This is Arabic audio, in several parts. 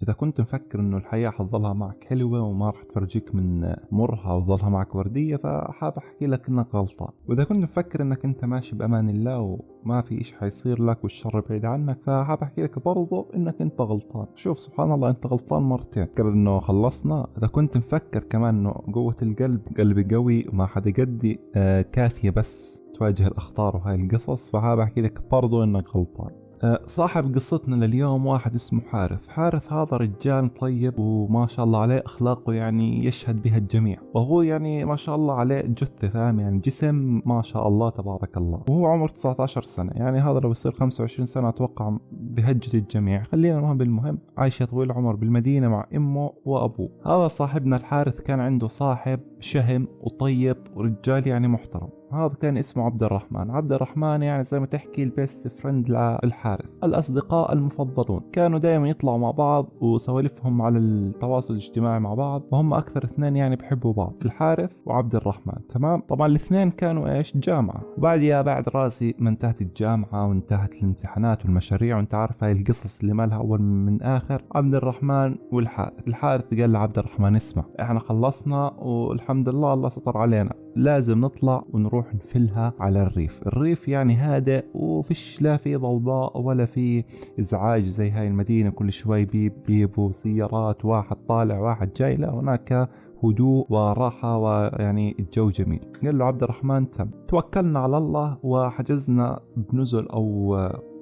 إذا كنت مفكر إنه الحياة حتظلها معك حلوة وما راح تفرجيك من مرها وتظلها معك وردية، فحاب أحكي لك إنك غلطان. وإذا كنت مفكر إنك أنت ماشي بأمان الله وما في إشي حيصير لك والشر بعيد عنك، فحاب أحكي لك برضو إنك أنت غلطان. شوف سبحان الله، أنت غلطان مرتين. فكر إنه خلصنا. إذا كنت مفكر كمان إنه قوة القلب قلبي قوي وما حدا قدي كافية بس تواجه الأخطار وهاي القصص، فحاب أحكي لك برضو إنك غلطان. صاحب قصتنا لليوم واحد اسمه حارث. حارث هذا رجال طيب وما شاء الله عليه أخلاقه يعني يشهد بها الجميع، وهو يعني ما شاء الله عليه جثة، فاهم يعني جسم ما شاء الله تبارك الله، وهو عمره 19 سنة. يعني هذا لو يصير 25 سنة أتوقع بهجة الجميع. خلينا المهم بالمهم عايش طويل العمر بالمدينة مع أمه وأبوه. هذا صاحبنا الحارث كان عنده صاحب شهم وطيب ورجال يعني محترم. هذا كان اسمه عبد الرحمن. عبد الرحمن يعني زي ما تحكي البيست فريند للحارث، الأصدقاء المفضلون. كانوا دائما يطلعوا مع بعض وسوالفهم على التواصل الاجتماعي مع بعض، وهم أكثر اثنين يعني بحبوا بعض، الحارث وعبد الرحمن. تمام. طبعا الاثنين كانوا إيش جامعة، بعد راسي ما انتهت الجامعة وانتهت الامتحانات والمشاريع وانت عارف هاي القصص اللي ما لها أول من آخر، عبد الرحمن والحارث. الحارث قال لعبد الرحمن اسمع، احنا خلصنا والحمد لله الله ستر علينا، لازم نطلع ونروح نفلها على الريف. الريف يعني هادئ وفيش لا في ضوضاء ولا في ازعاج زي هاي المدينة، كل شوي بيب وسيارات، واحد طالع واحد جاي. لا، هناك هدوء وراحة ويعني الجو جميل. قال له عبد الرحمن تم. توكلنا على الله وحجزنا بنزل أو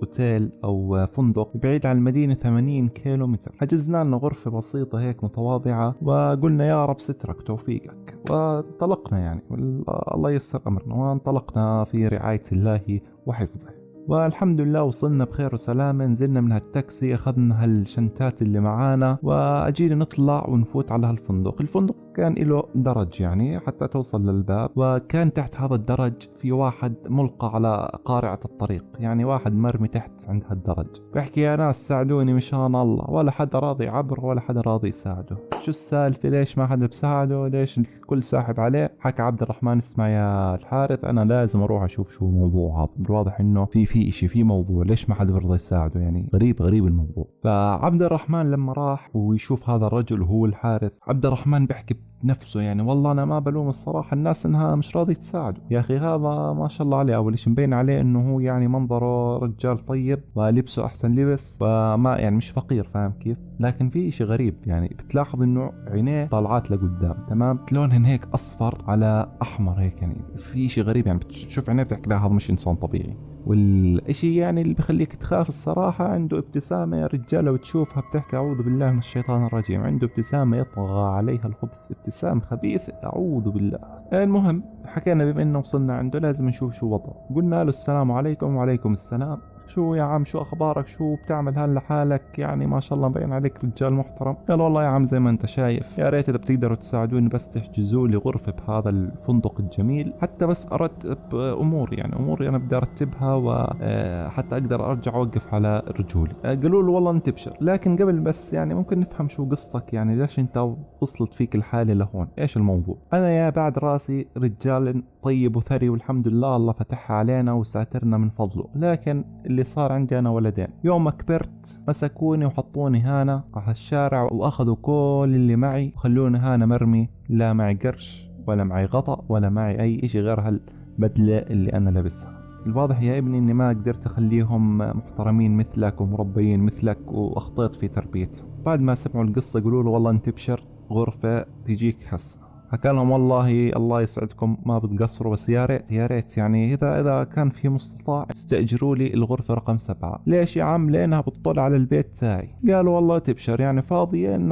اوتيل او فندق بعيد عن المدينة 80 كيلو متر. حجزنا لنا غرفة بسيطة هيك متواضعة، وقلنا يا رب سترك توفيقك، وانطلقنا يعني الله ييسر امرنا، وانطلقنا في رعاية الله وحفظه. والحمد لله وصلنا بخير وسلامة. نزلنا من هالتاكسي، أخذنا هالشنتات اللي معانا وأجينا نطلع ونفوت على هالفندق. الفندق كان له درج يعني حتى توصل للباب، وكان تحت هذا الدرج في واحد ملقى على قارعة الطريق، يعني واحد مرمي تحت عند هالدرج. بحكي يا ناس ساعدوني مشان الله، ولا حدا راضي يعبره ولا حدا راضي يساعده. شو السالفة؟ ليش ما حدا بساعده؟ ليش الكل ساحب عليه؟ حكى عبد الرحمن اسمع يا الحارث، أنا لازم أروح أشوف شو الموضوع هذا، بالواضح إنه في إشي، في موضوع، ليش ما حدا بيرضى يساعده؟ يعني غريب الموضوع. فعبد الرحمن لما راح ويشوف هذا الرجل وهو الحارث، عبد الرحمن بيحكي بنفسه يعني والله أنا ما بلوم الصراحة الناس إنها مش راضي تساعده. يا أخي هذا ما شاء الله عليه، أول شيء مبين عليه إنه هو يعني منظره رجال طيب ولبسه أحسن لبس، وما يعني مش فقير، فاهم كيف؟ لكن في إشي غريب، يعني بتلاحظ إنه عينيه طالعات لقدام، تمام، لونهن هيك أصفر على أحمر هيك، يعني في إشي غريب، يعني بتشوف عينيه بتحكي لا هذا مش إنسان طبيعي. والإشي يعني اللي بخليك تخاف الصراحة، عنده ابتسامة يا رجال لو تشوفها بتحكي أعوذ بالله من الشيطان الرجيم. عنده ابتسامة يطغى عليها الخبث، ابتسام خبيث أعوذ بالله. المهم حكينا بما إنه وصلنا عنده لازم نشوف شو وضعه. قلنا له السلام عليكم. وعليكم السلام. شو يا عم، شو أخبارك؟ شو بتعمل هلا لحالك؟ يعني ما شاء الله مبين عليك رجال محترم. قال والله يا عم زي ما أنت شايف، يا ريت إذا بتقدروا تساعدوني بس تحجزوا لي غرفة بهذا الفندق الجميل، حتى بس أرتب أموري، يعني أموري أنا بدي أرتبها وحتى أقدر أرجع أوقف على رجولي. قالوا له والله أنت ابشر، لكن قبل بس يعني ممكن نفهم شو قصتك، يعني ليش أنت وصلت فيك الحالة لهون؟ إيش الموضوع؟ أنا يا بعد راسي رجال طيب وثري والحمد لله الله فتحها علينا وساترنا من فضله، لكن اللي صار عندي أنا ولدين. يوم ما كبرت مسكوني وحطوني هنا على الشارع وأخذوا كل اللي معي وخلوني هنا مرمي، لا معي قرش ولا معي غطاء ولا معي أي إشي غير هالبدلة اللي أنا لابسها. الواضح يا ابني إني ما قدرت أخليهم محترمين مثلك ومربيين مثلك، وأخطيت في تربيتهم. بعد ما سمعوا القصة قالوا له والله أنت ابشر، غرفة تجيك هسه. حكى لهم والله الله يسعدكم ما بتقصروا، بس يا ريت يعني إذا كان في مستطاع استأجروا لي الغرفة رقم 7. ليش يا عم؟ لأنها بتطل على البيت تاعي. قالوا والله تبشر، يعني فاضية إن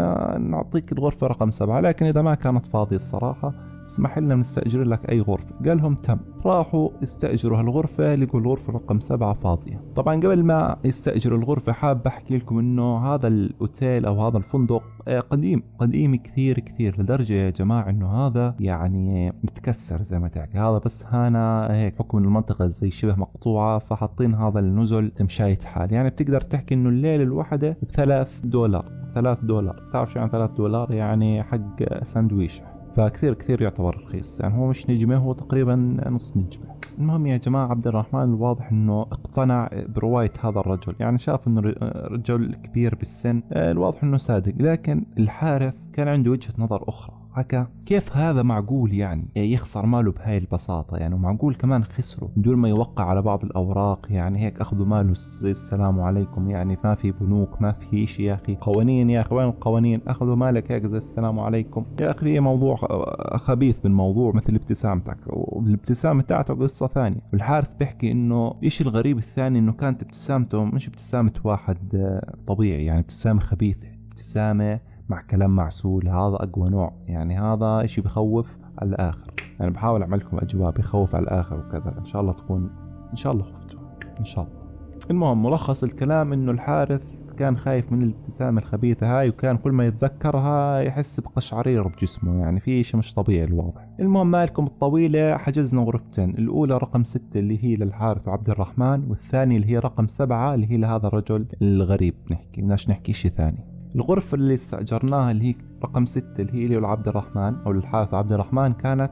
نعطيك الغرفة رقم 7، لكن إذا ما كانت فاضية الصراحة اسمح لنا نستأجر لك أي غرفة. قال لهم تم. راحوا استأجروا هالغرفة، لقوا الغرفة رقم 7 فاضية. طبعا قبل ما يستأجروا الغرفة حاب أحكي لكم إنه هذا الأوتيل أو هذا الفندق قديم كثير لدرجة يا جماعة إنه هذا يعني متكسر زي ما تحكي. هذا بس هنا هيك حكم المنطقة زي شبه مقطوعة، فحاطين هذا النزل تمشاية حال، يعني بتقدر تحكي إنه الليلة الواحدة $3. $3 تعرف شو يعني $3؟ يعني حق ساندويشة. فكثير يعتبر رخيص، يعني هو مش نجمة، هو تقريبا نص نجمة. المهم يا جماعة عبد الرحمن الواضح انه اقتنع برواية هذا الرجل، يعني شاف انه رجل كبير بالسن، الواضح انه صادق. لكن الحارث كان عنده وجهة نظر اخرى، حكى كيف هذا معقول يعني يخسر ماله بهاي البساطة، يعني ومعقول كمان خسره بدون ما يوقع على بعض الأوراق، يعني هيك أخذوا ماله السلام عليكم، يعني ما في بنوك ما في شيء يا أخي، قوانين يا أخي وين القوانين، أخذوا مالك هيك زي السلام عليكم يا أخي. في موضوع خبيث بالموضوع مثل ابتسامتك، والابتسامة تاعته قصة ثانية. والحارث بيحكي إنه إيش الغريب الثاني إنه كانت ابتسامته مش ابتسامة واحد طبيعي، يعني ابتسامة خبيثة، ابتسامة مع كلام معسول. هذا أقوى نوع، يعني هذا إشي بخوف على الآخر. يعني بحاول أعمل لكم أجواء بخوف على الآخر وكذا، إن شاء الله تكون إن شاء الله خفتوا إن شاء الله. المهم ملخص الكلام إنه الحارث كان خايف من الابتسامة الخبيثة هاي، وكان كل ما يتذكرها يحس بقشعرير بجسمه، يعني في إشي مش طبيعي الواضح. المهم مالكم الطويلة حجزنا غرفتين، الأولى رقم 6 اللي هي للحارث وعبد الرحمن، والثانية اللي هي رقم 7 اللي هي لهذا الرجل الغريب. بدناش نحكي شيء ثاني. الغرفة اللي استأجرناها اللي هي رقم 6 اللي هي لي ولعبد الرحمن أو للحارث عبد الرحمن كانت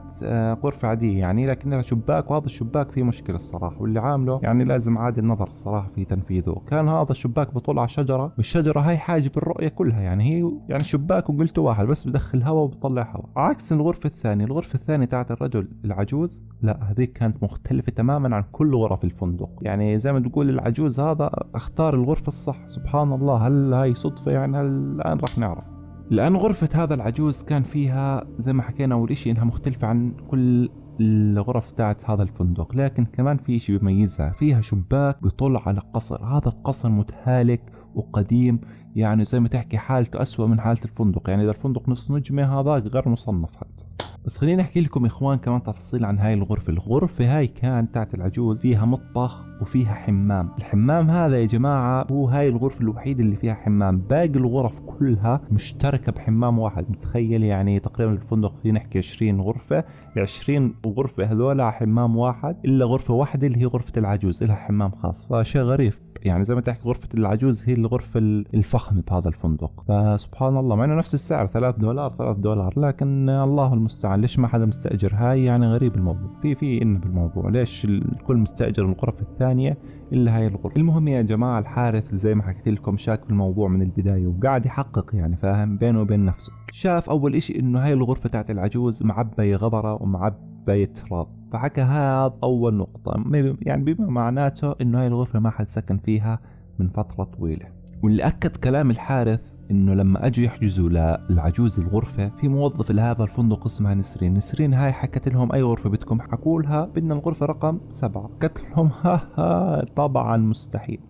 غرفة عادية يعني، لكنها شباك، وهذا الشباك فيه مشكلة الصراحة، واللي عامله يعني لازم عادي النظر الصراحة في تنفيذه. كان هذا الشباك بطل على شجرة، والشجرة هاي حاجب الرؤية كلها، يعني هي يعني شباك وقلته واحد بس بدخل هواء وبطلع هواء، عكس الغرفة الثانية. الغرفة الثانية تاعت الرجل العجوز لا، هذيك كانت مختلفة تماما عن كل غرف الفندق، يعني زي ما تقول العجوز هذا اختار الغرفة الصح. سبحان الله، هل هاي صدفة يعني؟ الآن راح نعرف. لأن غرفة هذا العجوز كان فيها زي ما حكينا أول شيء إنها مختلفة عن كل الغرف تاعت هذا الفندق، لكن كمان في شيء بيميزها، فيها شباك بيطل على قصر. هذا القصر متهالك وقديم، يعني زي ما تحكي حالته أسوأ من حالة الفندق، يعني إذا الفندق نص نجمة هذا غير مصنف حتى. بس خليني احكي لكم اخوان كمان تفاصيل عن هاي الغرفة. الغرفة هاي كانت تاعت العجوز فيها مطبخ وفيها حمام. الحمام هذا يا جماعة هو هاي الغرفة الوحيدة اللي فيها حمام، باقي الغرف كلها مشتركة بحمام واحد. متخيل يعني تقريبا الفندق فيه نحكي 20 غرفة، 20 غرفة هذول على حمام واحد، الا غرفة واحدة اللي هي غرفة العجوز لها حمام خاص، فشيء غريب. يعني زي ما تحكي غرفة العجوز هي الغرفة الفخمة بهذا الفندق، فسبحان الله مع انه نفس السعر $3 لكن الله المستعان ليش ما حدا مستأجر هاي؟ يعني غريب الموضوع، في إن بالموضوع ليش الكل مستأجر الغرف الثانية إلا هاي الغرفة. المهم يا جماعة الحارث زي ما حكيت لكم شاك بالموضوع من البداية، وقاعد يحقق يعني فاهم بينه وبين نفسه. شاف أول إشي إنه هاي الغرفة تاعت العجوز معبية غبرة ومعبية تراب، فحكى هذا أول نقطة، يعني بما معناته إنه هاي الغرفة ما حد سكن فيها من فترة طويلة. واللي أكد كلام الحارث إنه لما أجوا يحجزوا للعجوز الغرفة، في موظف لهذا الفندق اسمها نسرين. نسرين هاي حكت لهم أي غرفة بدكم؟ حكوا لها بدنا الغرفة رقم 7. قالت لهم ها طبعا مستحيل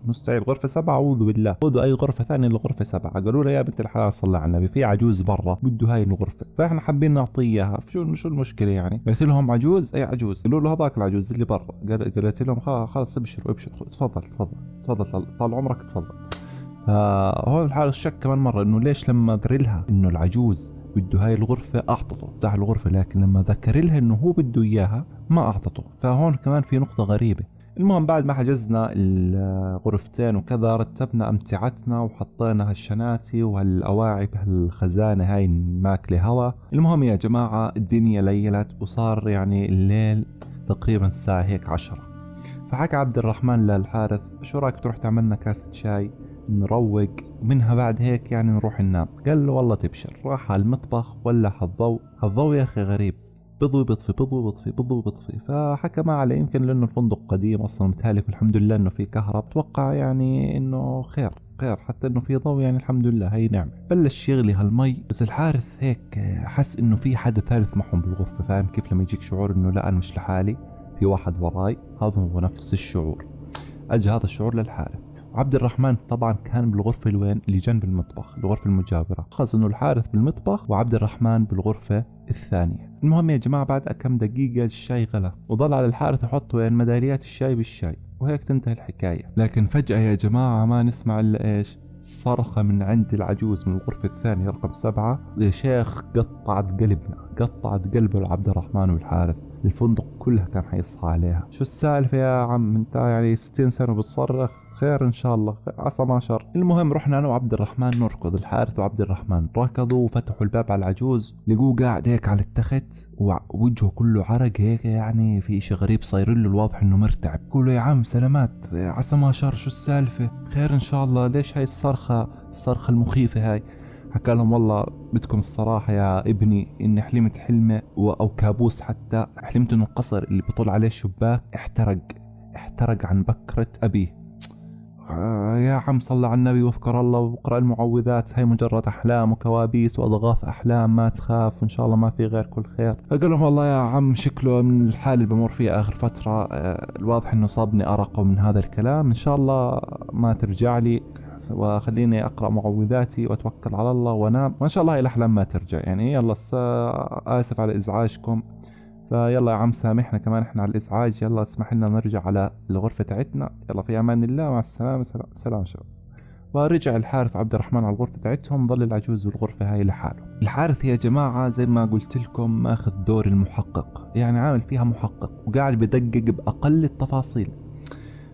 غرفة 7 أعوذ بالله، خذوا أي غرفة ثانية للغرفة 7. قالوا لها يا بنت الحلال صلى على النبي، في عجوز برا بده هاي الغرفة، فإحنا حابين نعطيه إياها، شو المشكلة يعني؟ قالت لهم عجوز؟ أي عجوز؟ قالوا له هذاك العجوز اللي برا. قالت لهم خلاص ابشروا تفضل طال عمرك تفضل. فهون الحارس شك كمان مرة انه ليش لما قال لها انه العجوز بده هاي الغرفة اعطته بتاع الغرفة، لكن لما ذكر لها انه هو بده اياها ما اعطته، فهون كمان في نقطة غريبة. المهم بعد ما حجزنا الغرفتين وكذا رتبنا امتعتنا وحطينا هالشناتي وهالاواعي بهالخزانة هاي ماكلة هوا. المهم يا جماعة الدنيا ليلت وصار يعني الليل تقريبا الساعة هيك 10. فحكى عبد الرحمن للحارث شو رايك تروح تعملنا كاسة شاي نروق منها بعد هيك يعني نروح ننام؟ قال له والله تبشر. راح على المطبخ ولع الضوء يا اخي غريب، بضوي بطفي. فحكى ما عليه، يمكن لانه الفندق قديم اصلا متهالك، الحمد لله انه في كهرب، اتوقع يعني انه خير حتى انه في ضوء يعني الحمد لله هي نعمة. بلش يغلي هالمي، بس الحارث هيك حس انه في حدا ثالث معهم بالغرفة، فاهم كيف لما يجيك شعور انه لا انا مش لحالي، في واحد وراي، هذا هو نفس الشعور. اجى هذا الشعور للحارث. عبد الرحمن طبعا كان بالغرفة الوين اللي جنب المطبخ، الغرفة المجاورة، خاص انه الحارث بالمطبخ وعبد الرحمن بالغرفة الثانية. المهم يا جماعة بعد كم دقيقة الشاي غلى، وظل على الحارث يحط وين ميداليات الشاي بالشاي، وهيك تنتهي الحكاية. لكن فجأة يا جماعة ما نسمع الا ايش؟ صرخة من عند العجوز من الغرفة الثانية رقم 7. يا شيخ قطعت قلب العبد الرحمن والحارث. الفندق كلها كان حيصحى عليها. شو السالفة يا عم انت يعني 60 سنة بتصرخ؟ خير ان شاء الله، عسى ما شر. المهم رحنا انا وعبد الرحمن نركض. الحارث وعبد الرحمن ركضوا وفتحوا الباب على العجوز، لقوه قاعد هيك على التخت ووجهه كله عرق هيك، يعني في اشي غريب صاير له، الواضح انه مرتعب. قولوا يا عم سلامات، عسى ما شر، شو السالفة؟ خير ان شاء الله، ليش هاي الصرخة المخيفة هاي؟ حكى لهم والله بدكم الصراحة يا ابني اني حلمت حلمة او كابوس، حتى حلمت انه القصر اللي بطل عليه الشباك احترق عن بكرة ابيه. يا عم صلى على النبي واذكر الله واقرأ المعوذات، هاي مجرد احلام وكوابيس واضغاث احلام، ما تخاف ان شاء الله ما في غير كل خير. فقال لهم والله يا عم شكله من الحال اللي بمر فيها اخر فترة، الواضح انه صابني ارق من هذا الكلام، ان شاء الله ما ترجع لي، وخليني اقرأ معوذاتي واتوكل على الله وانام، وان شاء الله هاي الاحلام ما ترجع. يعني يلا اسف على ازعاجكم، فيلا يا عم سامحنا كمان احنا على الازعاج، يلا اسمح لنا نرجع على الغرفة تاعتنا، يلا في امان الله، مع السلامة، سلام شباب. ورجع الحارث وعبد الرحمن على الغرفة تاعتهم، ظل العجوز بالغرفة هاي لحاله. الحارث يا جماعة زي ما قلت لكم ماخذ دور المحقق، يعني عامل فيها محقق وقاعد بدقق بأقل التفاصيل.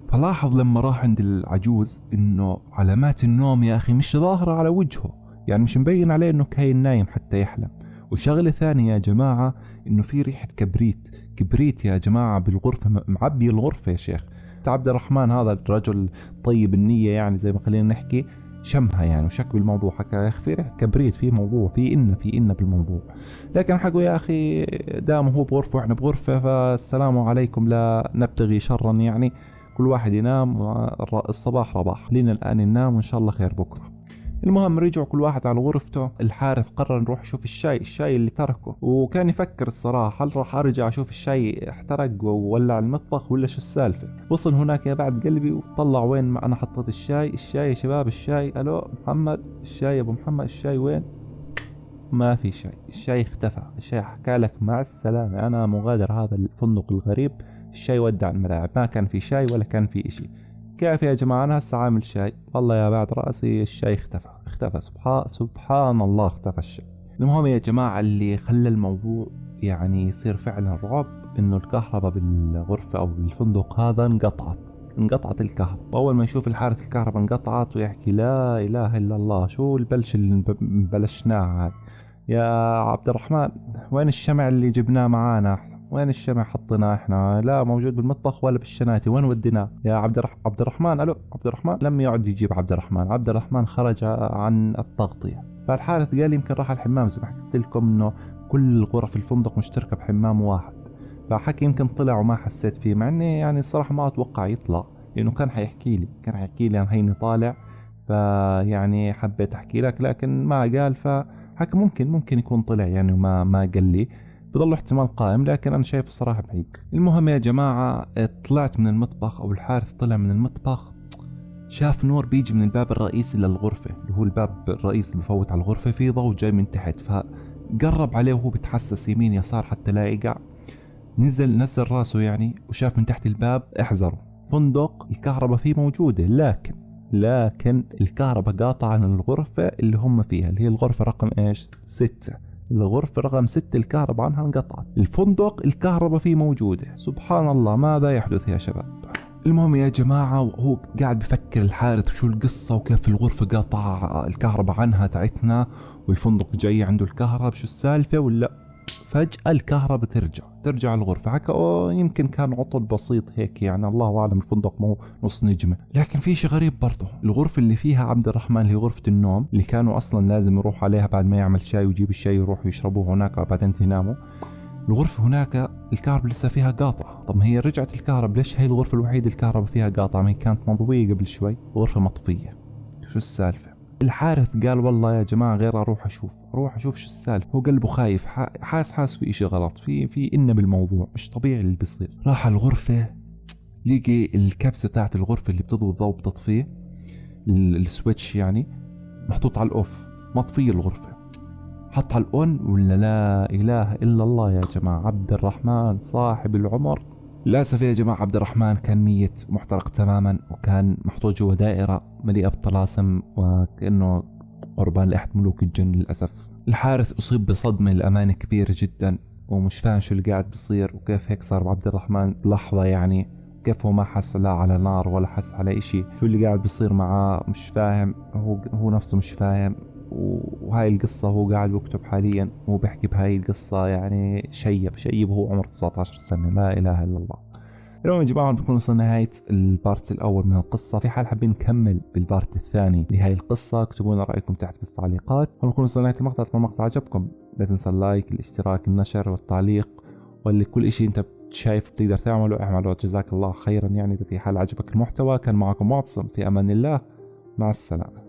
فلاحظ لما راح عند العجوز انه علامات النوم يا اخي مش ظاهرة على وجهه، يعني مش مبين عليه انه كاين نايم حتى يحلم. وشغلة ثانية يا جماعة انه في ريحة كبريت يا جماعة بالغرفة، معبي الغرفة يا شيخ. عبد الرحمن هذا الرجل طيب النية، يعني زي ما خلينا نحكي، شمها يعني وشك بالموضوع، حكى يا اخي في ريحة كبريت، في موضوع، في إن بالموضوع. لكن حكوا يا اخي دام هو بغرفة واحنا بغرفة، فالسلام عليكم لا نبتغي شرا، يعني كل واحد ينام، الصباح رباح، لينا الآن ننام وإن شاء الله خير بكرة. المهم رجعوا كل واحد على غرفته. الحارث قرر نروح نشوف الشاي اللي تركه، وكان يفكر الصراحة هل راح أرجع أشوف الشاي احترق وولع المطبخ ولا شو السالفة. وصل هناك يا بعد قلبي وطلع وين ما أنا حطيت الشاي يا شباب، الشاي، ألو محمد، الشاي يا أبو محمد، الشاي وين؟ ما في شاي، الشاي اختفى، الشاي حكى لك مع السلامة، أنا مغادر هذا الفندق الغريب، الشاي ودع الملاعب، ما كان في شاي ولا كان في إشي. كيف يا جماعة أنا هسه عامل شاي، والله يا بعد رأسي الشاي اختفى، سبحان الله اختفى الشاي. المهم يا جماعة اللي خلى الموضوع يعني يصير فعلا رعب إنه الكهرباء بالغرفة أو بالفندق هذا انقطعت الكهرباء. وأول ما يشوف الحارث الكهرباء انقطعت ويحكي لا إله إلا الله، شو البلش اللي بلشناه هاي يا عبد الرحمن؟ وين الشمع اللي جبناه معانا؟ وين الشمع حطيناه احنا؟ لا موجود بالمطبخ ولا بالشناتي، وين وديناه يا عبد الرحمن؟ الو عبد الرحمن. لم يعد يجيب عبد الرحمن خرج عن التغطية. فالحارث قال يمكن راح الحمام، زي ما حكيت لكم انه كل غرف الفندق مشتركة بحمام واحد، فحكي يمكن طلع وما حسيت فيه، مع اني يعني الصراحة ما اتوقع يطلع، لانه كان حيحكي لي انا هيني طالع، فيعني حبيت احكي لك، لكن ما قال، فحكي ممكن يكون طلع يعني وما قال لي، بظل احتمال قائم، لكن أنا شايف الصراحة بعيد. المهم يا جماعة طلعت من المطبخ، أو الحارث طلع من المطبخ، شاف نور بيجي من الباب الرئيسي للغرفة، اللي هو الباب الرئيسي اللي بفوت على الغرفة، فيه ضوء جاي من تحت، فقرب عليه وهو بتحسس يمين يسار حتى لا يقع، نزل راسه يعني، وشاف من تحت الباب، احذروا فندق الكهرباء فيه موجودة، لكن الكهرباء قاطعة عن الغرفة اللي هم فيها، اللي هي الغرفة رقم 6. الغرفة رقم 6 الكهرباء عنها انقطعت، الفندق الكهرباء فيه موجودة. سبحان الله، ماذا يحدث يا شباب؟ المهم يا جماعة وهو قاعد بفكر الحارث شو القصة وكيف الغرفة قاطعة الكهرباء عنها تاعتنا، والفندق جاي عنده الكهرباء، شو السالفة؟ ولا فجأة الكهرباء ترجع الغرفة. حكى يمكن كان عطل بسيط هيك، يعني الله أعلم، الفندق مو نص نجمة. لكن في شيء غريب برضه، الغرفة اللي فيها عبد الرحمن اللي هي غرفة النوم، اللي كانوا أصلا لازم يروح عليها بعد ما يعمل شاي ويجيب الشاي يروحوا يشربوه هناك وبعدين يناموا، الغرفة هناك الكهرباء لسه فيها قاطعة. طب هي رجعت الكهرباء، ليش هي الغرفة الوحيدة الكهرباء فيها قاطعة؟ ما هي كانت مضوية قبل شوي، غرفة مطفية، شو السالفة؟ الحارث قال والله يا جماعة غير أروح أشوف شو السالفة. هو قلبه خايف، حاس في إشي غلط، في إن بالموضوع مش طبيعي اللي بيصير. راح الغرفة، لقي الكبسة تاعت الغرفة اللي بتضوي الضوء بتطفيه، السويتش يعني، محطوط على الأوف، مطفية الغرفة. حط على الأون، ولا لا إله إلا الله يا جماعة، عبد الرحمن صاحب العمر، للأسف يا جماعة عبد الرحمن كان ميت محترق تماما، وكان محطوط جوا دائرة مليئة بطلاسم، وكأنه قربان لأحد ملوك الجن للأسف. الحارث أصيب بصدمة للأمانة كبيرة جدا، ومش فاهم شو اللي قاعد بيصير، وكيف هيك صار بعبد الرحمن بلحظة يعني، كيف هو ما حس لا على نار ولا حس على اشي، شو اللي قاعد بيصير معاه مش فاهم، هو نفسه مش فاهم. وهاي القصة هو قاعد بكتب حاليا، هو بيحكي بهاي القصة يعني شيب وهو عمره 19 سنة، لا إله إلا الله. اليوم يا جماعة بنكون وصلنا نهاية البارت الأول من القصة. في حال حابين نكمل بالبارت الثاني لهاي القصة اكتبوا لنا رأيكم تحت بالتعليقات. ونكون وصلنا نهاية المقطع. إذا المقطع عجبكم لا تنسى اللايك، الاشتراك، النشر والتعليق، واللي كل إشي أنت شايف بتقدر تعمله اعمله. جزاك الله خيرا. يعني إذا في حال عجبك المحتوى، كان معكم معتصم، في أمان الله، مع السلامة.